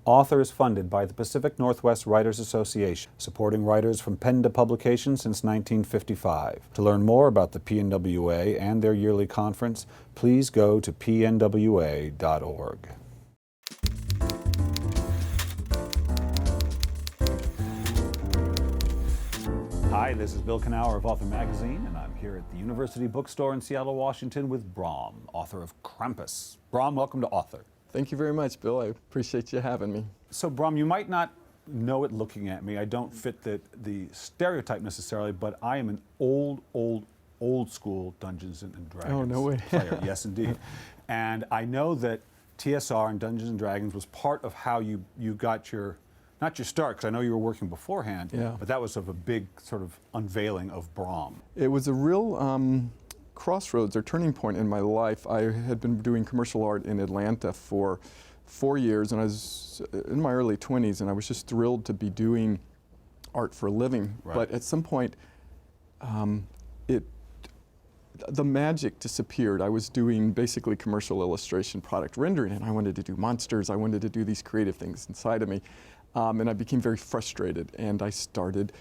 Author is funded by the Pacific Northwest Writers Association, supporting writers from pen to publication since 1955. To learn more about the PNWA and their yearly conference, please go to pnwa.org. Hi, this is Bill Kenower of Author Magazine, and I'm here at the University Bookstore in Seattle, Washington with Brom, author of Krampus. Brom, welcome to Author. Thank you very much, Bill. I appreciate you having me. So, Brom, you might not know it looking at me. I don't fit the stereotype necessarily, but I am an old school Dungeons and Dragons Oh, no way. player. Yes, indeed. And I know that TSR and Dungeons and Dragons was part of how you got your, not your start, because I know you were working beforehand, but that was sort of a big sort of unveiling of Brom. It was a real crossroads or turning point in my life. I had been doing commercial art in Atlanta for 4 years, and I was in my early 20s, and I was just thrilled to be doing art for a living. Right. But at some point, the magic disappeared. I was doing basically commercial illustration, product rendering, and I wanted to do monsters. I wanted to do these creative things inside of me. And I became very frustrated, and I started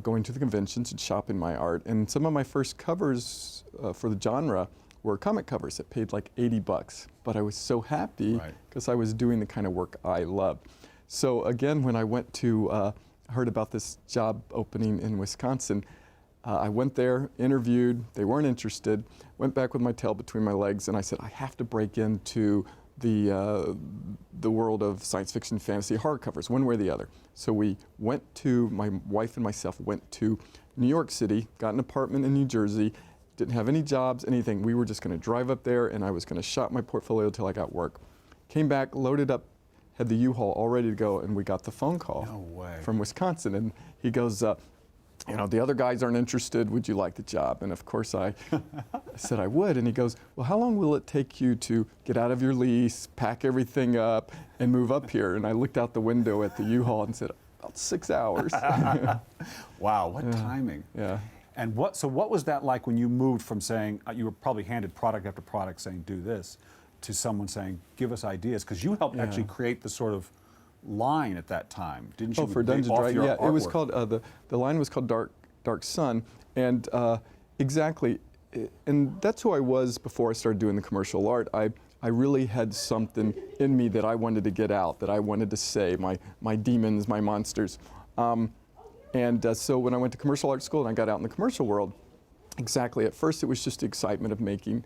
going to the conventions and shopping my art. And some of my first covers for the genre were comic covers that paid like $80. But I was so happy because I was doing the kind of work I loved. So again, when I went to, heard about this job opening in Wisconsin, I went there, interviewed, they weren't interested, went back with my tail between my legs, and I said, I have to break into the world of science fiction, fantasy, hardcovers, one way or the other. So we went to, my wife and myself went to New York City, got an apartment in New Jersey, didn't have any jobs, anything. We were just going to drive up there, and I was going to shop my portfolio until I got work. Came back, loaded up, had the U-Haul all ready to go, and we got the phone call from Wisconsin. And he goes, you know, the other guys aren't interested, would you like the job? And of course I said I would, and he goes, well, how long will it take you to get out of your lease, pack everything up, and move up here? And I looked out the window at the U-Haul and said, about 6 hours. Wow, what timing. Yeah. And so what was that like when you moved from saying, you were probably handed product after product saying, do this, to someone saying, give us ideas? Because you helped actually create the sort of line at that time, didn't you? Oh, for Dungeons and Dragons, yeah. It was called, the line was called Dark Sun, and exactly, and that's who I was before I started doing the commercial art. I really had something in me that I wanted to get out, that I wanted to say, my demons, my monsters. So when I went to commercial art school and I got out in the commercial world, exactly, at first it was just the excitement of making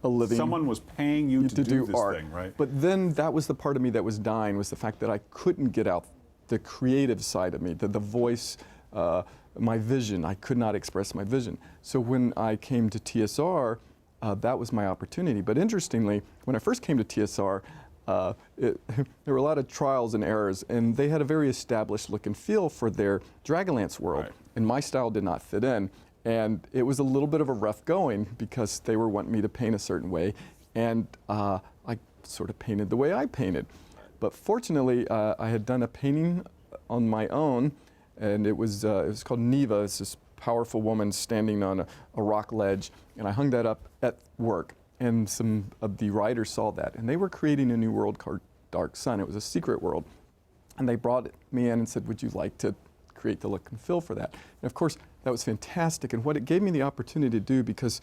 a living. Someone was paying you to do this art. thing, right? But then that was the part of me that was dying, was the fact that I couldn't get out the creative side of me, the voice, my vision. I could not express my vision. So when I came to TSR, that was my opportunity. But interestingly, when I first came to TSR, there were a lot of trials and errors, and they had a very established look and feel for their Dragonlance world, and my style did not fit in. And it was a little bit of a rough going because they were wanting me to paint a certain way, and I sort of painted the way I painted. But fortunately, I had done a painting on my own, and it was called Neva. It's this powerful woman standing on a rock ledge, and I hung that up at work. And some of the writers saw that, and they were creating a new world called Dark Sun. It was a secret world. And they brought me in and said, would you like to create the look and feel for that? And of course, that was fantastic. And what it gave me the opportunity to do, because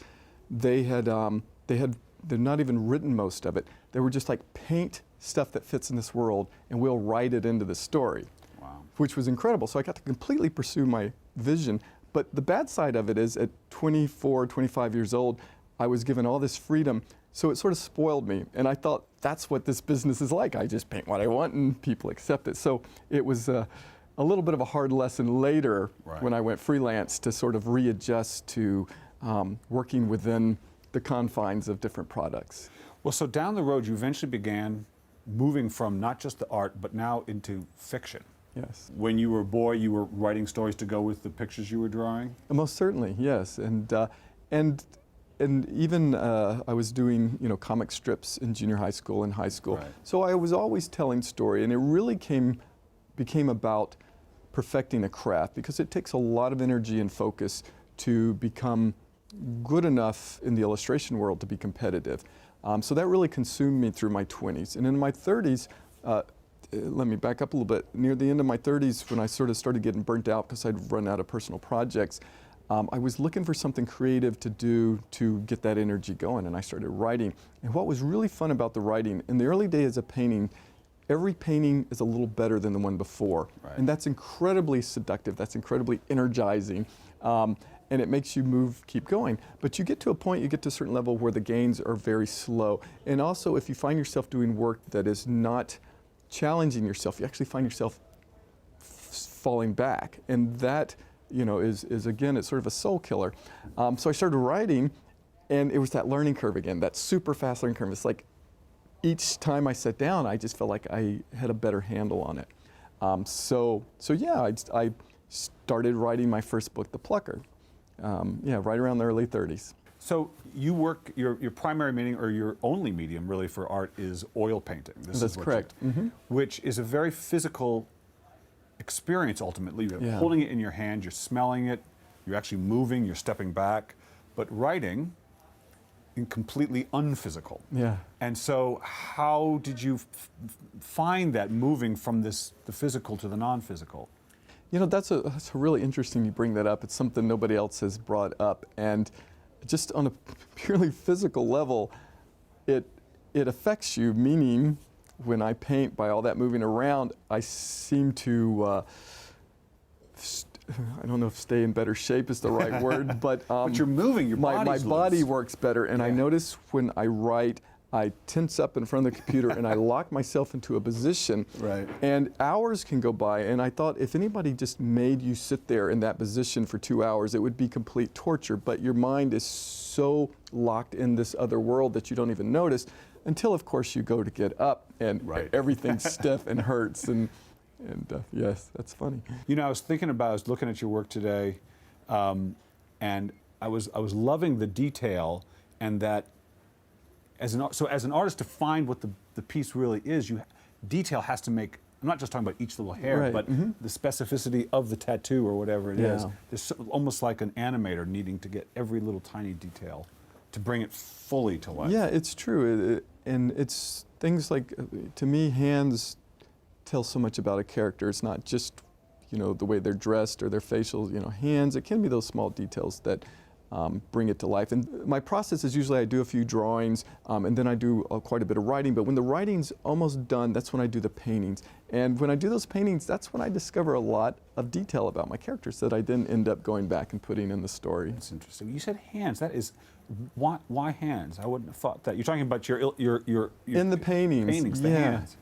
they're not even written most of it. They were just like, paint stuff that fits in this world, and we'll write it into the story. Wow. Which was incredible. So I got to completely pursue my vision. But the bad side of it is, at 24, 25 years old, I was given all this freedom, so it sort of spoiled me. And I thought, that's what this business is like. I just paint what I want and people accept it. So it was a little bit of a hard lesson later when I went freelance to sort of readjust to working within the confines of different products. Well, so down the road, you eventually began moving from not just the art, but now into fiction. Yes. When you were a boy, you were writing stories to go with the pictures you were drawing? Most certainly, yes. And even I was doing, comic strips in junior high school and high school. So I was always telling story, and it really became about perfecting a craft, because it takes a lot of energy and focus to become good enough in the illustration world to be competitive. So that really consumed me through my 20s. And in my 30s, let me back up a little bit. Near the end of my 30s, when I sort of started getting burnt out because I'd run out of personal projects, I was looking for something creative to do to get that energy going, and I started writing. And what was really fun about the writing, in the early days of painting, every painting is a little better than the one before. Right. And that's incredibly seductive, that's incredibly energizing, and it makes you move, keep going. But you get to a point, you get to a certain level where the gains are very slow. And also, if you find yourself doing work that is not challenging yourself, you actually find yourself falling back. And that, you know, is again, it's sort of a soul killer. So I started writing, and it was that learning curve again, that super fast learning curve. It's like each time I sat down, I just felt like I had a better handle on it. So yeah, I started writing my first book, The Plucker, yeah, right around the early 30s. So you work, your primary medium, or your only medium really for art, is oil painting. That's correct. Which is a very physical experience ultimately. You're Yeah. holding it in your hand, you're smelling it, you're actually moving, you're stepping back. But writing, completely unphysical. Yeah. And so how did you find that moving from the physical to the non-physical? You know, that's a really interesting you bring that up. It's something nobody else has brought up. And just on a purely physical level, it affects you, meaning when I paint, by all that moving around, I seem to, I don't know if stay in better shape is the right word, but you're moving, your my body's body loose. works better. And I notice when I write, I tense up in front of the computer and I lock myself into a position. Right. And hours can go by, and I thought if anybody just made you sit there in that position for 2 hours, it would be complete torture. But your mind is so locked in this other world that you don't even notice until, of course, you go to get up and everything's stiff and hurts. And yes, that's funny. You know, I was looking at your work today, and I was loving the detail, and that as an artist, to find what the piece really is, detail has to make. I'm not just talking about each little hair, Right. but the specificity of the tattoo or whatever it is. Yeah. There's almost like an animator needing to get every little tiny detail to bring it fully to life. Yeah, it's true. And it's things like, to me, hands tell so much about a character. It's not just, you know, the way they're dressed or their facial, you know, hands. It can be those small details that bring it to life. And my process is usually I do a few drawings, and then I do quite a bit of writing. But when the writing's almost done, that's when I do the paintings. And when I do those paintings, that's when I discover a lot of detail about my characters that I then end up going back and putting in the story. That's interesting. You said hands. That is, why hands? I wouldn't have thought that. You're talking about your in the paintings. Paintings, the hands.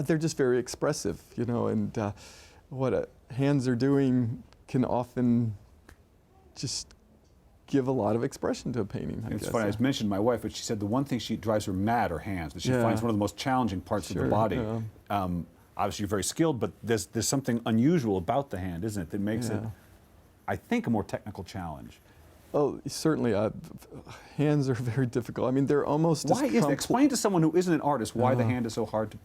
They're just very expressive, you know, and what hands are doing can often just give a lot of expression to a painting, I guess. It's funny, I mentioned my wife, but she said the one thing she drives her mad are hands, that she finds one of the most challenging parts of the body. Yeah. Obviously you're very skilled, but there's something unusual about the hand, isn't it, that makes it, I think, a more technical challenge. Oh, certainly. Hands are very difficult. I mean, they're almost Why is that? Explain to someone who isn't an artist why the hand is so hard to,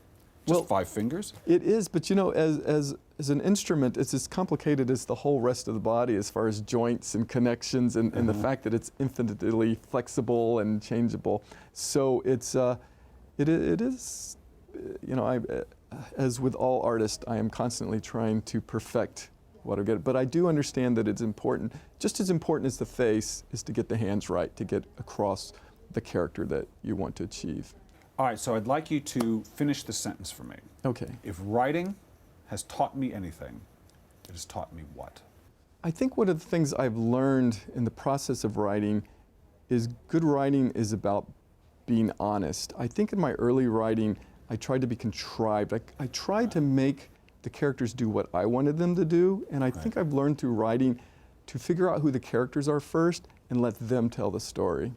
just 5 fingers? It is, but you know, as an instrument, it's as complicated as the whole rest of the body as far as joints and connections and the fact that it's infinitely flexible and changeable. So it is, you know, as with all artists, I am constantly trying to perfect what I get. But I do understand that it's important, just as important as the face, is to get the hands right, to get across the character that you want to achieve. All right, so I'd like you to finish the sentence for me. Okay. If writing has taught me anything, it has taught me what? I think one of the things I've learned in the process of writing is good writing is about being honest. I think in my early writing, I tried to be contrived. I tried to make the characters do what I wanted them to do, and I think I've learned through writing to figure out who the characters are first and let them tell the story.